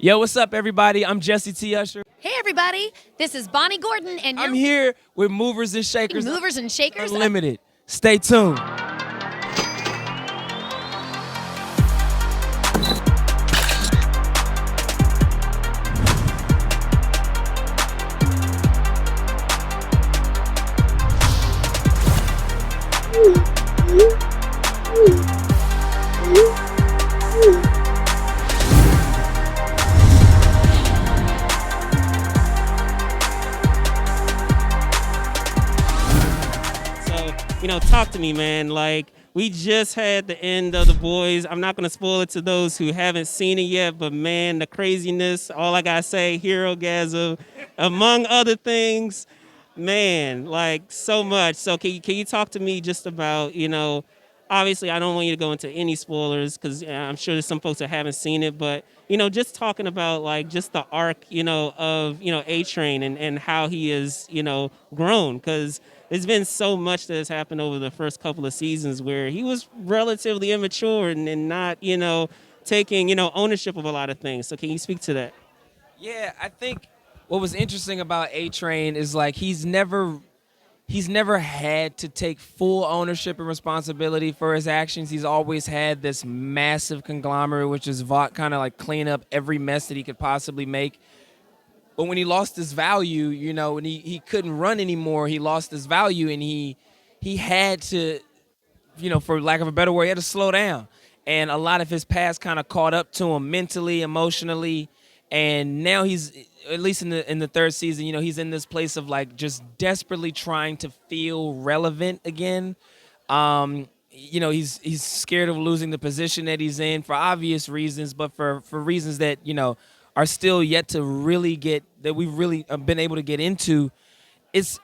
Yo, what's up, everybody? I'm Jessie T, Usher. Hey everybody, this is Bonnie Gordon and I'm you're here with Movers and Shakers Movers and Shakers. Unlimited. Stay tuned. Talk to me, man. Like, we just had the end of The Boys. I'm not going to spoil it to those who haven't seen it yet, but man, the craziness, all I got to say, hero-gasm, among other things, man, like, so much. So can you talk to me just about, obviously I don't want you to go into any spoilers because I'm sure there's some folks that haven't seen it, but, just talking about, like, just the arc, of, A-Train and how he is, grown, because there's been so much that has happened over the first couple of seasons where he was relatively immature and not, taking, ownership of a lot of things. So can you speak to that? Yeah, I think what was interesting about A-Train is like he's never had to take full ownership and responsibility for his actions. He's always had this massive conglomerate, which is Vought, kind of like clean up every mess that he could possibly make. But when he lost his value, when he couldn't run anymore, he lost his value, and he had to, for lack of a better word, he had to slow down. And a lot of his past kind of caught up to him mentally, emotionally, and now he's, at least in the third season, he's in this place of like just desperately trying to feel relevant again. He's scared of losing the position that he's in for obvious reasons, but for reasons that are still yet to really get, that we've really been able to get into. It's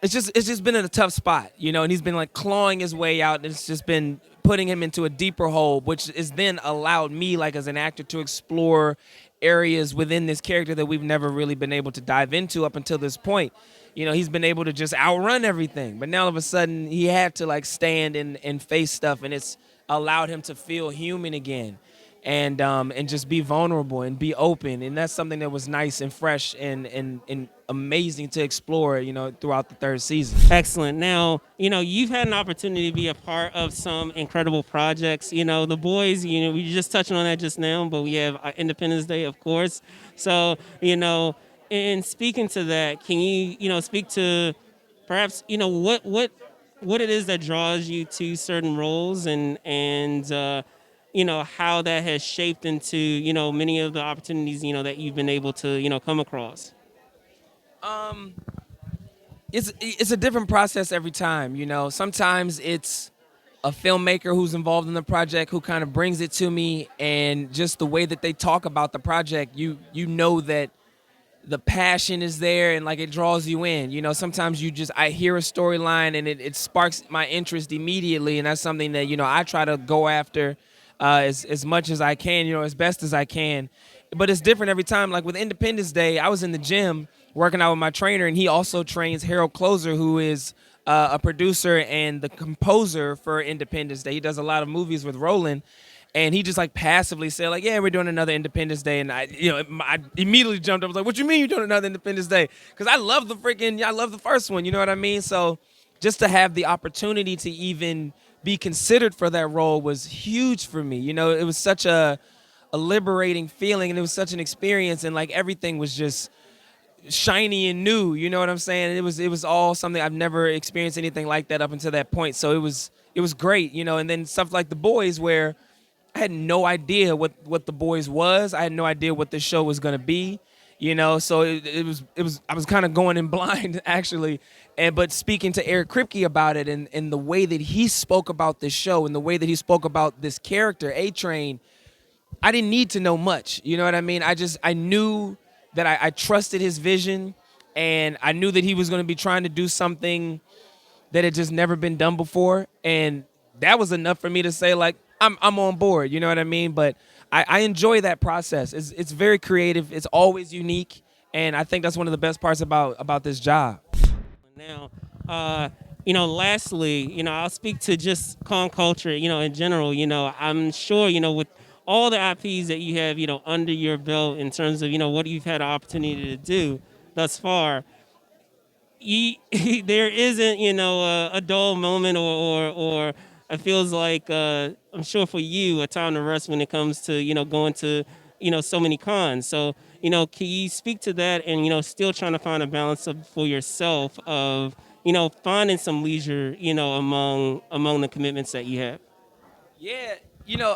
just been in a tough spot, and he's been like clawing his way out, and it's just been putting him into a deeper hole, which is then allowed me, like as an actor, to explore areas within this character that we've never really been able to dive into up until this point. He's been able to just outrun everything, but now all of a sudden he had to like stand and face stuff, and it's allowed him to feel human again. And just be vulnerable and be open, and that's something that was nice and fresh and amazing to explore, throughout the third season. Excellent. Now, you've had an opportunity to be a part of some incredible projects. The Boys, we just touched on that just now, but we have Independence Day, of course. So, in speaking to that, can you, speak to perhaps, what it is that draws you to certain roles and how that has shaped into, many of the opportunities, that you've been able to, come across? It's a different process every time, Sometimes it's a filmmaker who's involved in the project who kind of brings it to me, and just the way that they talk about the project, you know that the passion is there and like it draws you in. Sometimes I hear a storyline and it sparks my interest immediately, and that's something that, I try to go after as much as I can, as best as I can. But it's different every time. Like with Independence Day, I was in the gym working out with my trainer, and he also trains Harold Closer, who is a producer and the composer for Independence Day. He does a lot of movies with Roland, and he just like passively said like, yeah, we're doing another Independence Day. And I immediately jumped up. I was like, what you mean you're doing another Independence Day? Because I love the first one, you know what I mean? So just to have the opportunity to even be considered for that role was huge for me. It was such a liberating feeling, and it was such an experience, and like everything was just shiny and new, you know what I'm saying? It was all something I've never experienced anything like that up until that point. So it was great, and then stuff like The Boys, where I had no idea what The Boys was. I had no idea what the show was gonna be. So it was I was kind of going in blind actually, but speaking to Eric Kripke about it and the way that he spoke about this show and the way that he spoke about this character A-Train, I didn't need to know much. You know what I mean? I knew that I trusted his vision, and I knew that he was going to be trying to do something that had just never been done before, and that was enough for me to say like I'm on board. You know what I mean? But I enjoy that process. It's very creative. It's always unique, and I think that's one of the best parts about this job. Now, lastly, I'll speak to just con culture, in general. I'm sure, with all the IPs that you have, under your belt in terms of, what you've had the opportunity to do thus far, there isn't, a dull moment or it feels like, I'm sure for you, a time to rest when it comes to, going to, so many cons. So, can you speak to that and, still trying to find a balance for yourself of, finding some leisure, among the commitments that you have? Yeah,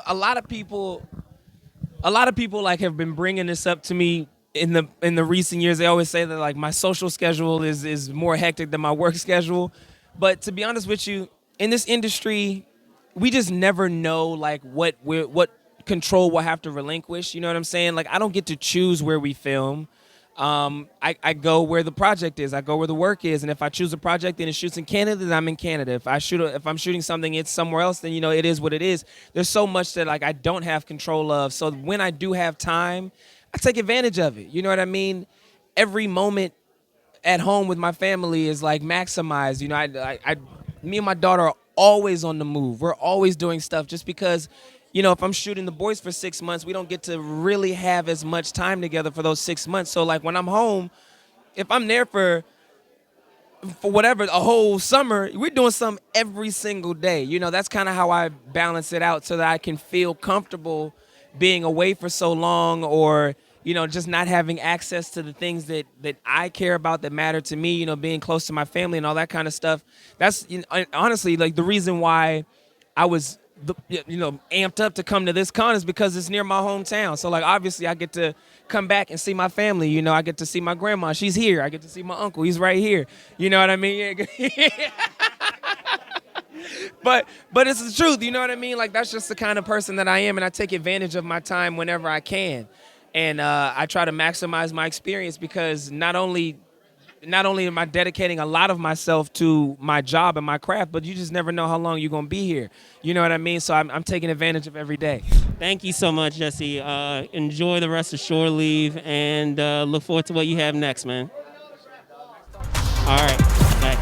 a lot of people like have been bringing this up to me in the recent years. They always say that like my social schedule is more hectic than my work schedule. But to be honest with you, in this industry, we just never know like what control we'll have to relinquish. You know what I'm saying? Like I don't get to choose where we film. I go where the project is. I go where the work is. And if I choose a project and it shoots in Canada, then I'm in Canada. If I'm shooting something, it's somewhere else. Then it is what it is. There's so much that like I don't have control of. So when I do have time, I take advantage of it. You know what I mean? Every moment at home with my family is like maximized. Me and my daughter are always on the move. We're always doing stuff just because, if I'm shooting The Boys for 6 months, we don't get to really have as much time together for those 6 months. So like when I'm home, if I'm there for whatever, a whole summer, we're doing something every single day. That's kind of how I balance it out so that I can feel comfortable being away for so long or, just not having access to the things that I care about that matter to me, being close to my family and all that kind of stuff. That's honestly like the reason why I was amped up to come to this con is because it's near my hometown. So like obviously I get to come back and see my family. I get to see my grandma. She's here. I get to see my uncle. He's right here. You know what I mean? Yeah. But it's the truth. You know what I mean? Like that's just the kind of person that I am, and I take advantage of my time whenever I can. And I try to maximize my experience because not only am I dedicating a lot of myself to my job and my craft, but you just never know how long you're going to be here. You know what I mean? So I'm taking advantage of every day. Thank you so much, Jesse. Enjoy the rest of Shore Leave and look forward to what you have next, man. All right. Bye.